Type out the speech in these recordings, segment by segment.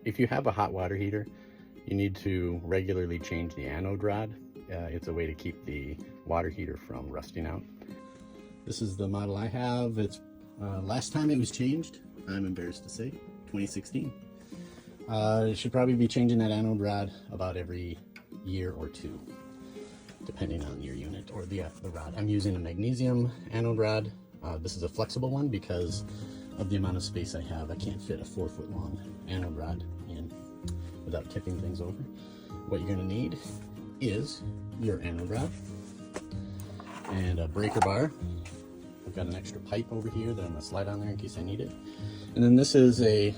If you have a hot water heater, you need to regularly change the anode rod. It's a way to keep the water heater from rusting out. This is the model I have. It's last time it was changed, I'm embarrassed to say, 2016. You should probably be changing that anode rod about every year or two, depending on your unit or the rod. I'm using a magnesium anode rod. This is a flexible one because of the amount of space I have. I can't fit a 4-foot long anode rod in without tipping things over. What you're going to need is your anode rod and a breaker bar. I've got an extra pipe over here that I'm going to slide on there in case I need it. And then this is a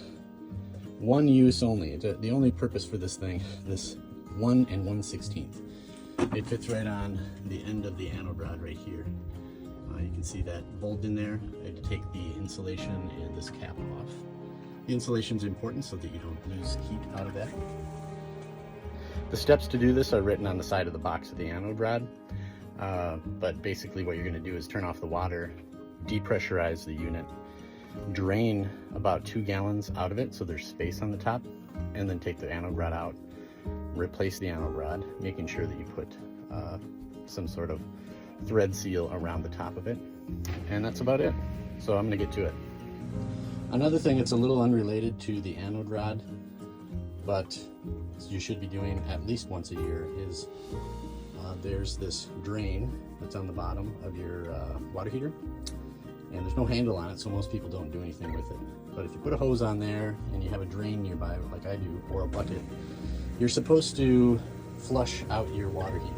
one use only. The only purpose for this thing, this 1 1/16. It fits right on the end of the anode rod right here. You can see that bolt in there. I had to take the insulation and this cap off. The insulation is important so that you don't lose heat out of that. The steps to do this are written on the side of the box of the anode rod. But basically what you're going to do is turn off the water, depressurize the unit, drain about 2 gallons out of it so there's space on the top, and then take the anode rod out, replace the anode rod, making sure that you put some sort of thread seal around the top of it, and that's about it. So I'm going to get to it. Another thing that's a little unrelated to the anode rod, but you should be doing at least once a year, is there's this drain that's on the bottom of your water heater, and there's no handle on it, so most people don't do anything with it. But if you put a hose on there and you have a drain nearby like I do, or a bucket, you're supposed to flush out your water heater.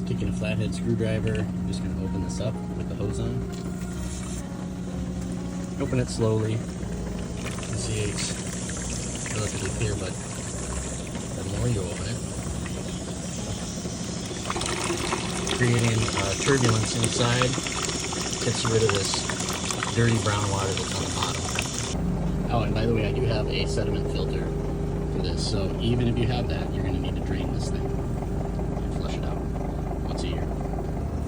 Taking a flathead screwdriver, I'm just going to open this up with the hose on. Open it slowly. You can see it's relatively clear, but the more you open it, creating turbulence inside, gets rid of this dirty brown water that's on the bottom. Oh, and by the way, I do have a sediment filter for this, so even if you have that, you're going to need to drain this thing and flush it out once a year.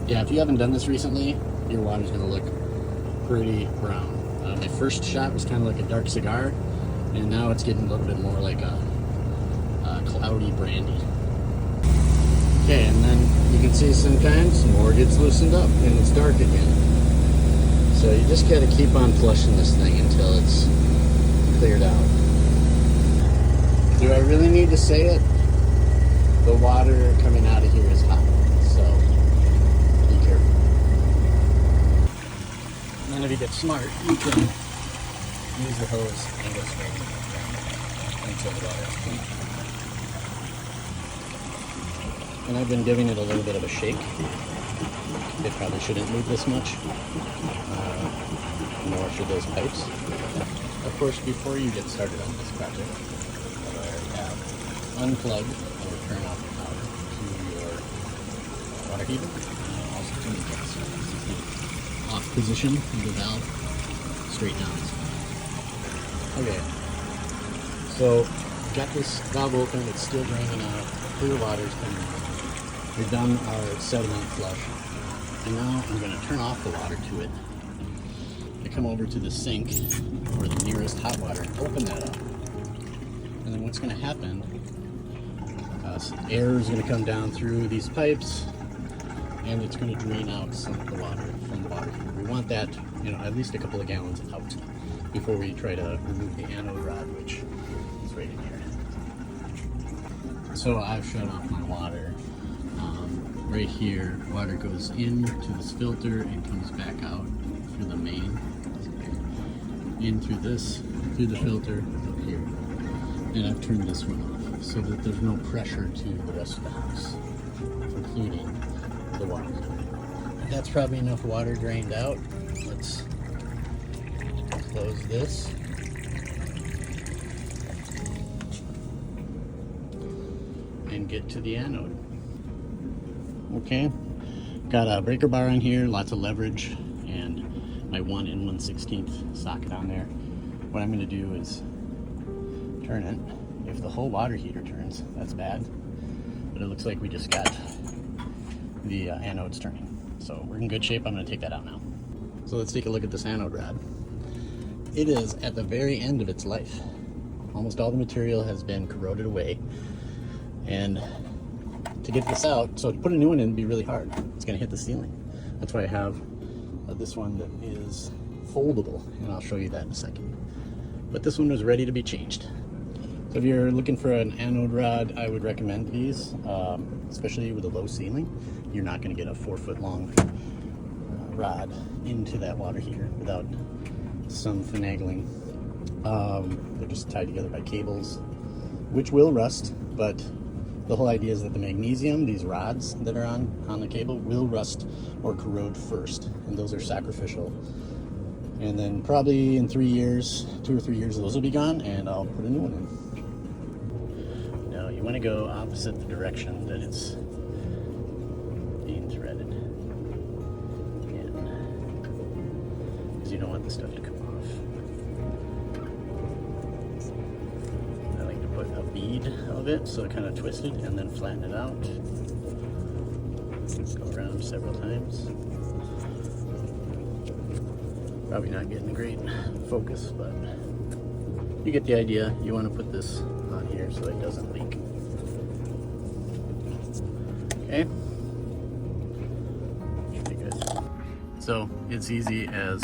Yeah, if you haven't done this recently, your water's going to look pretty brown. My first shot was kind of like a dark cigar, and now it's getting a little bit more like a cloudy brandy. Okay, and then you can see sometimes more gets loosened up and it's dark again. So you just gotta keep on flushing this thing until it's cleared out. Do I really need to say it? The water coming out of here is hot, so be careful. And then if you get smart, you can use the hose and go straight until the water is clean. And I've been giving it a little bit of a shake. It probably shouldn't move this much, nor should those pipes. Of course, before you get started on this project, what I already have, unplug or turn off the power to your water heater. Also turn the gas off position of the valve straight down. Okay, so got this valve open, it's still draining out, clear water's coming out. We've done our sediment flush, and now I'm going to turn off the water to it. I come over to the sink, or the nearest hot water, and open that up. And then what's going to happen, air is going to come down through these pipes, and it's going to drain out some of the water from the water heater. We want that, at least a couple of gallons out before we try to remove the anode rod, which is right in here. So I've shut off my water. Right here, water goes into this filter and comes back out through the main, in through this, through the filter up here. And I've turned this one off so that there's no pressure to the rest of the house, including the water. That's probably enough water drained out. Let's close this. And get to the anode. Okay, got a breaker bar on here, lots of leverage, and my 1 1/16 socket on there. What I'm going to do is turn it. If the whole water heater turns, that's bad, but it looks like we just got the anodes turning. So we're in good shape. I'm going to take that out now. So let's take a look at this anode rod. It is at the very end of its life. Almost all the material has been corroded away. And to get this out, so to put a new one in would be really hard. It's going to hit the ceiling. That's why I have this one that is foldable, and I'll show you that in a second. But this one was ready to be changed. So if you're looking for an anode rod, I would recommend these, especially with a low ceiling. You're not going to get a 4-foot long rod into that water heater without some finagling. They're just tied together by cables, which will rust, but the whole idea is that the magnesium, these rods that are on the cable, will rust or corrode first, and those are sacrificial. And then probably in 3 years, 2 or 3 years, those will be gone, and I'll put a new one in. Now you want to go opposite the direction that it's being threaded in, because you don't want the stuff to come off. I like to put a bead of it so it kind of twisted, and then flatten it out. Go around several times. Probably not getting a great focus, but you get the idea. You want to put this on here so it doesn't leak. Okay. Should be good. So it's easy as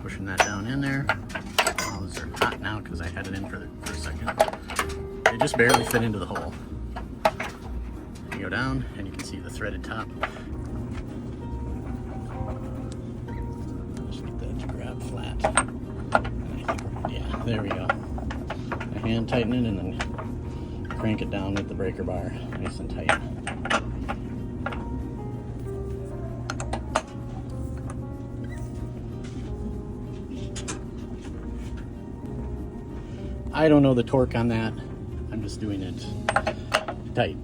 pushing that down in there. Oh, those are hot now because I had it in for a second. They just barely fit into the hole. You go down and you can see the threaded top. Just get that to grab flat. Yeah, there we go. A hand tighten it and then crank it down with the breaker bar, nice and tight. I don't know the torque on that. I'm just doing it tight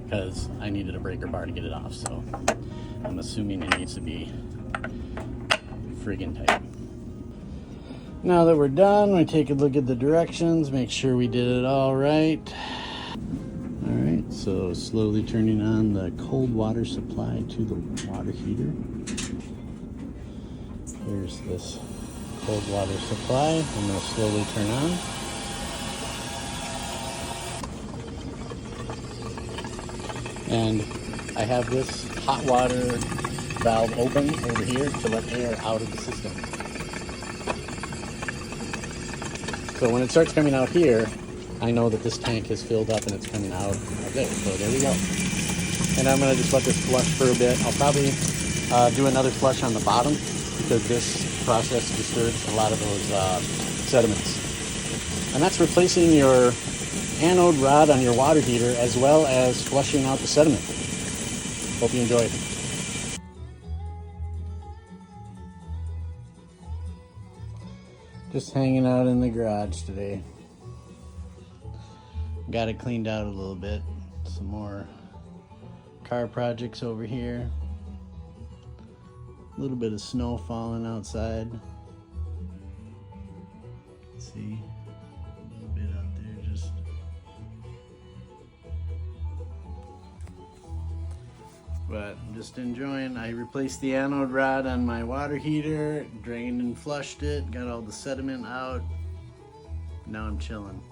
because I needed a breaker bar to get it off, so I'm assuming it needs to be friggin' tight. Now that we're done, we take a look at the directions, make sure we did it all right. All right, so slowly turning on the cold water supply to the water heater. Here's this cold water supply. I'm going to slowly turn on. And I have this hot water valve open over here to let air out of the system. So when it starts coming out here, I know that this tank has filled up and it's coming out of there. So there we go. And I'm going to just let this flush for a bit. I'll probably do another flush on the bottom because this process disturbs a lot of those sediments. And that's replacing your anode rod on your water heater as well as flushing out the sediment. Hope you enjoyed. Just hanging out in the garage today. Got it cleaned out a little bit. Some more car projects over here. A little bit of snow falling outside. See, a little bit out there just. But I'm just enjoying. I replaced the anode rod on my water heater, drained and flushed it, got all the sediment out. Now I'm chilling.